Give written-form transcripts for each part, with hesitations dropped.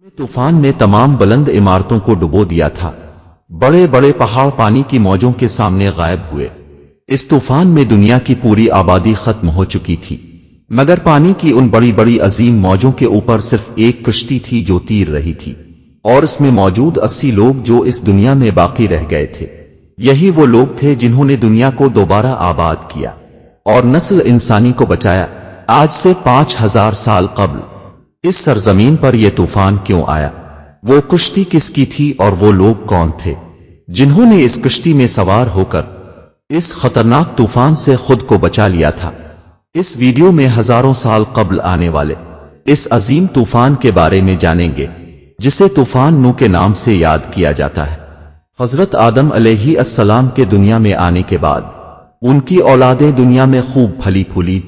तूफान ने तमाम बुलंद इमारतों को डुबो दिया था। बड़े बड़े पहाड़ पानी की मौजों के सामने गायब हुए। इस तूफान में दुनिया की पूरी आबादी खत्म हो चुकी थी, मगर पानी की उन बड़ी बड़ी अजीम मौजों के ऊपर सिर्फ एक कश्ती थी जो तीर रही थी, और इसमें मौजूद 80 लोग जो इस दुनिया में बाकी रह गए थे। यही वो लोग थे जिन्होंने दुनिया को दोबारा आबाद किया और नस्ल इंसानी को बचाया। आज से 5000 साल कबल इस सरजमीन पर यह तूफान क्यों आया, वो कश्ती किसकी थी और वो लोग कौन थे जिन्होंने इस कश्ती में सवार होकर इस खतरनाक तूफान से खुद को बचा लिया था। इस वीडियो में हजारों साल कबल आने वाले इस अजीम तूफान के बारे में जानेंगे, जिसे तूफान नूह के नाम से याद किया जाता है। हजरत आदम अलैहिस्सलाम के दुनिया में आने के बाद उनकी औलादें दुनिया में खूब फली फूली,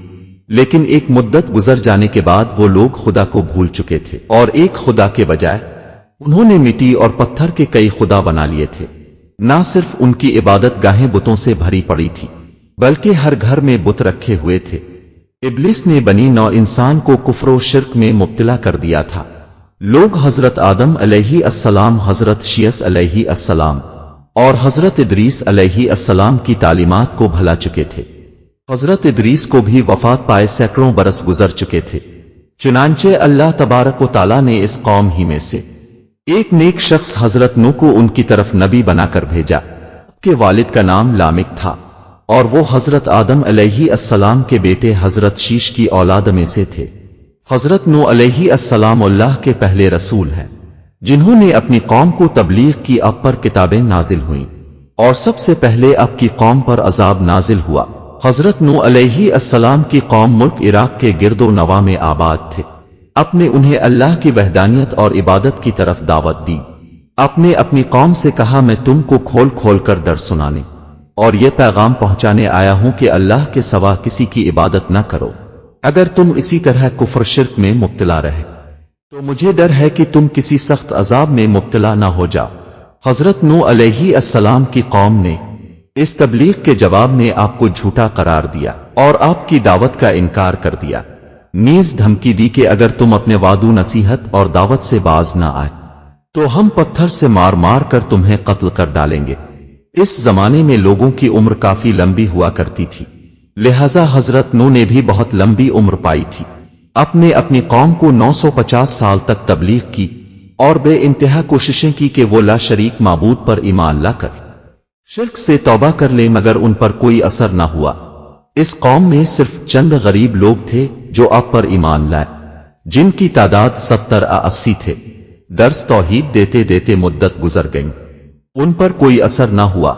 लेकिन एक मुद्दत गुजर जाने के बाद वो लोग खुदा को भूल चुके थे और एक खुदा के बजाय उन्होंने मिट्टी और पत्थर के कई खुदा बना लिए थे। ना सिर्फ उनकी इबादत गाहें बुतों से भरी पड़ी थी, बल्कि हर घर में बुत रखे हुए थे। इब्लिस ने बनी नौ इंसान को कुफ्र और शिर्क में मुब्तला कर दिया था। लोग हजरत आदम अलैहिस्सलाम, हजरत शीस अलैहिस्सलाम और हजरत इदरीस अलैहिस्सलाम की तालीमात को भुला चुके थे। हजरत इदरीस को भी वफात पाए सैकड़ों बरस गुजर चुके थे। चुनांचे अल्लाह तबारक व तआला ने इस कौम ही में से एक नेक शख्स हजरत नूह को उनकी तरफ नबी बनाकर भेजा। के वालिद का नाम लामिक था और वो हजरत आदम अलैहिस्सलाम के बेटे हजरत शीश की औलाद में से थे। हजरत नूह अलैहिस्सलाम अल्लाह के पहले रसूल हैं जिन्होंने अपनी कौम को तबलीग की। अब पर किताबें नाजिल हुईं और सबसे पहले अब की कौम पर अजाब नाजिल हुआ। हजरत नूह अलैहिस्सलाम की कौम मुल्क इराक के गिरदो नवा में आबाद थे। आपने उन्हें अल्लाह की वहदानियत और इबादत की तरफ दावत दी। आपने अपनी कौम से कहा, मैं तुमको खोल खोल कर डर सुनाने और यह पैगाम पहुंचाने आया हूं कि अल्लाह के सिवा किसी की इबादत न करो। अगर तुम इसी तरह कुफ्र शिर्क में मुब्तला रहे तो मुझे डर है कि तुम किसी सख्त अजाब में मुब्तला न हो जाओ। हजरत नूह अलैहिस्सलाम की कौम ने इस तबलीग के जवाब में आपको झूठा करार दिया और आपकी दावत का इनकार कर दिया। नीज धमकी दी कि अगर तुम अपने वादू नसीहत और दावत से बाज न आए तो हम पत्थर से मार मार कर तुम्हें कत्ल कर डालेंगे। इस जमाने में लोगों की उम्र काफी लंबी हुआ करती थी, लिहाजा हजरत नूह ने भी बहुत लंबी उम्र पाई थी। आपने अपनी कौम को 950 साल तक तबलीग की और बेइंतहा कोशिशें की कि वो ला शरीक माबूद पर ईमान लाकर शिर्क से तौबा कर ले, मगर उन पर कोई असर न हुआ। इस कौम में सिर्फ चंद गरीब लोग थे जो आप पर ईमान लाए, जिनकी तादाद 70-80 थे। दर्स तौहीद देते देते मुद्दत गुजर गई, उन पर कोई असर न हुआ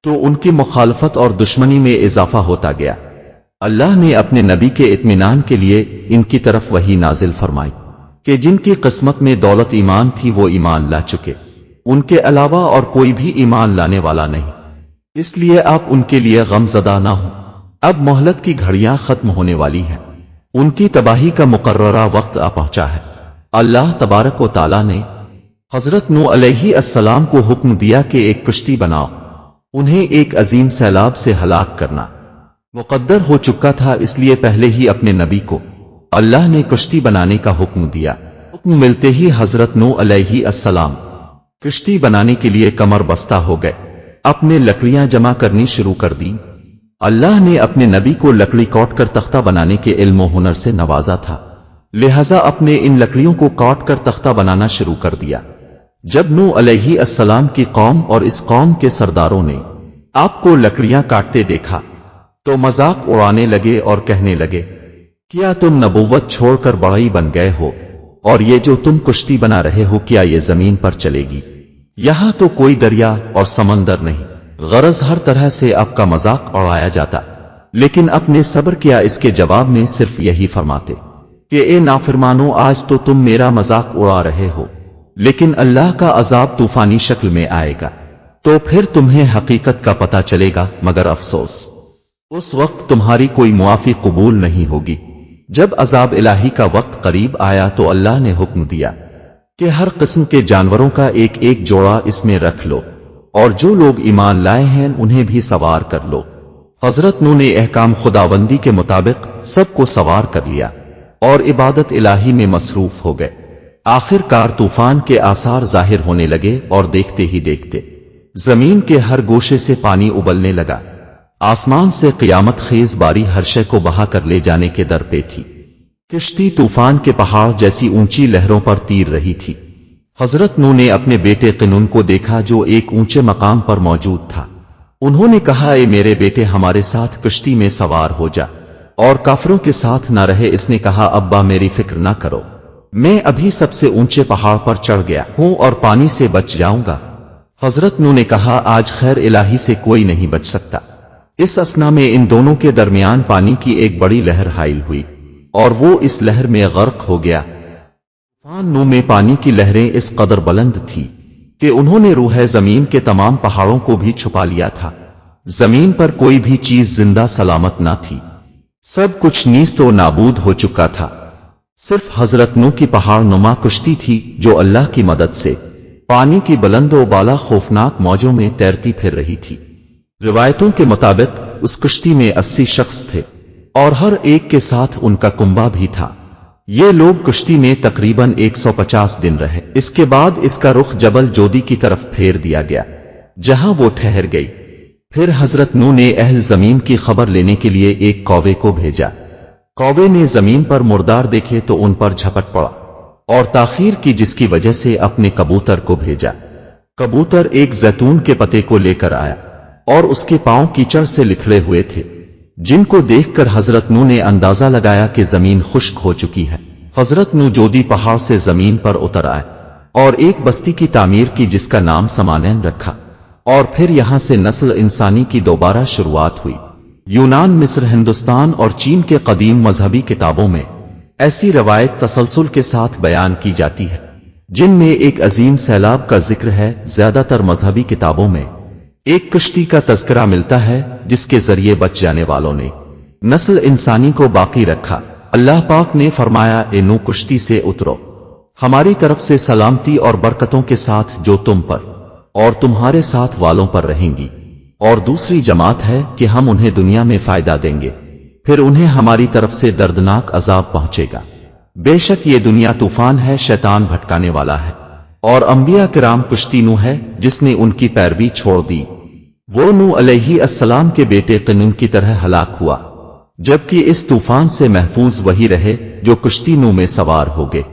तो उनकी मुखालफत और दुश्मनी में इजाफा होता गया। अल्लाह ने अपने नबी के इत्मीनान के लिए इनकी तरफ वही नाजिल फरमाई कि जिनकी किस्मत में दौलत ईमान थी वो ईमान ला चुके, उनके अलावा और कोई भी ईमान लाने वाला नहीं, इसलिए आप उनके लिए गमज़दा ना हो। अब मोहलत की घड़ियां खत्म होने वाली हैं, उनकी तबाही का मुकर्ररा वक्त आ पहुंचा है। अल्लाह तबारक व तआला ने हजरत नूह अलैहिस्सलाम को हुक्म दिया कि एक कश्ती बनाओ। उन्हें एक अजीम सैलाब से हलाक करना मुकद्दर हो चुका था, इसलिए पहले ही अपने नबी को अल्लाह ने कश्ती बनाने का हुक्म दिया। हुक्म मिलते ही हजरत नूह अलैहिस्सलाम कश्ती बनाने के लिए कमर बस्ता हो गए। अपने लकड़ियां जमा करनी शुरू कर दी। अल्लाह ने अपने नबी को लकड़ी काट कर तख्ता बनाने के इल्म और हुनर से नवाजा था, लिहाजा अपने इन लकड़ियों को काट कर तख्ता बनाना शुरू कर दिया। जब नूह अलैहिस्सलाम की कौम और इस कौम के सरदारों ने आपको लकड़ियां काटते देखा तो मजाक उड़ाने लगे और कहने लगे, क्या तुम नबूवत छोड़कर बढ़ई बन गए हो, और ये जो तुम कश्ती बना रहे हो क्या ये जमीन पर चलेगी? यहां तो कोई दरिया और समंदर नहीं। गरज हर तरह से आपका मजाक उड़ाया जाता, लेकिन अपने सब्र किया। इसके जवाब में सिर्फ यही फरमाते कि ए नाफरमानो, आज तो तुम मेरा मजाक उड़ा रहे हो, लेकिन अल्लाह का अजाब तूफानी शक्ल में आएगा तो फिर तुम्हें हकीकत का पता चलेगा, मगर अफसोस उस वक्त तुम्हारी कोई मुआफी कबूल नहीं होगी। जब अजाब इलाही का वक्त करीब आया तो अल्लाह ने हुक्म दिया कि हर किस्म के जानवरों का एक एक जोड़ा इसमें रख लो और जो लोग ईमान लाए हैं उन्हें भी सवार कर लो। हजरत नूह ने अहकाम खुदाबंदी के मुताबिक सबको सवार कर लिया और इबादत इलाही में मसरूफ हो गए। आखिरकार तूफान के आसार जाहिर होने लगे और देखते ही देखते जमीन के हर गोशे से पानी उबलने लगा। आसमान से क़यामत खेज बारी हर शय को बहा कर ले जाने के दर पे थी। किश्ती तूफान के पहाड़ जैसी ऊंची लहरों पर तीर रही थी। हजरत नूह ने अपने बेटे क़िनून को देखा जो एक ऊंचे मकाम पर मौजूद था। उन्होंने कहा, ए मेरे बेटे, हमारे साथ कश्ती में सवार हो जा और काफिरों के साथ न रहे। इसने कहा, अब्बा मेरी फिक्र न करो, मैं अभी सबसे ऊंचे पहाड़ पर चढ़ गया हूं और पानी से बच जाऊंगा। हजरत नूह ने कहा, आज खैर इलाही से कोई नहीं बच सकता। इस असना में इन दोनों के दरमियान पानी की एक बड़ी लहर हाइल हुई और वो इस लहर में गर्क हो गया। तूफान नूह में पानी की लहरें इस कदर बुलंद थी कि उन्होंने रूह जमीन के तमाम पहाड़ों को भी छुपा लिया था। जमीन पर कोई भी चीज जिंदा सलामत न थी, सब कुछ नीस्त व नाबूद हो चुका था। सिर्फ हजरत नूह की पहाड़ नुमा कश्ती थी जो अल्लाह की मदद से पानी की बुलंद व बाला खौफनाक मौजों में तैरती फिर रही थी। रिवायतों के मुताबिक उस कश्ती में 80 शख्स थे और हर एक के साथ उनका कुंबा भी था। ये लोग कश्ती में तकरीबन 150 दिन रहे। इसके बाद इसका रुख जबल जोदी की तरफ फेर दिया गया जहां वो ठहर गई। फिर हजरत नूह ने अहल जमीन की खबर लेने के लिए एक कौवे को भेजा। कौवे ने जमीन पर मुर्दार देखे तो उन पर झपट पड़ा और ताखीर की, जिसकी वजह से अपने कबूतर को भेजा। कबूतर एक जैतून के पत्ते को लेकर आया और उसके पांव कीचड़ से लिथड़े हुए थे, जिनको देखकर हजरत नूह ने अंदाजा लगाया कि जमीन खुश्क हो चुकी है। हजरत नूह जोदी पहाड़ से जमीन पर उतर आए और एक बस्ती की तामीर की जिसका नाम समानैन रखा और फिर यहां से नस्ल इंसानी की दोबारा शुरुआत हुई। यूनान, मिस्र, हिंदुस्तान और चीन के कदीम मजहबी किताबों में ऐसी रवायत तसलसल के साथ बयान की जाती है जिनमें एक अजीम सैलाब का जिक्र है। ज्यादातर मजहबी किताबों में एक कश्ती का तज़किरा मिलता है जिसके जरिए बच जाने वालों ने नस्ल इंसानी को बाकी रखा। अल्लाह पाक ने फरमाया, ए नूह, कश्ती से उतरो, हमारी तरफ से सलामती और बरकतों के साथ जो तुम पर और तुम्हारे साथ वालों पर रहेंगी, और दूसरी जमात है कि हम उन्हें दुनिया में फायदा देंगे, फिर उन्हें हमारी तरफ से दर्दनाक अजाब पहुंचेगा। बेशक ये दुनिया तूफान है, शैतान भटकाने वाला है, और अंबिया किराम कश्ती नूह है जिसने उनकी पैरवी छोड़ दी। वो नूह अलैहिस्सलाम के बेटे क़िनून की तरह हलाक हुआ, जबकि इस तूफान से महफूज वही रहे जो कश्ती नूह में सवार हो गए।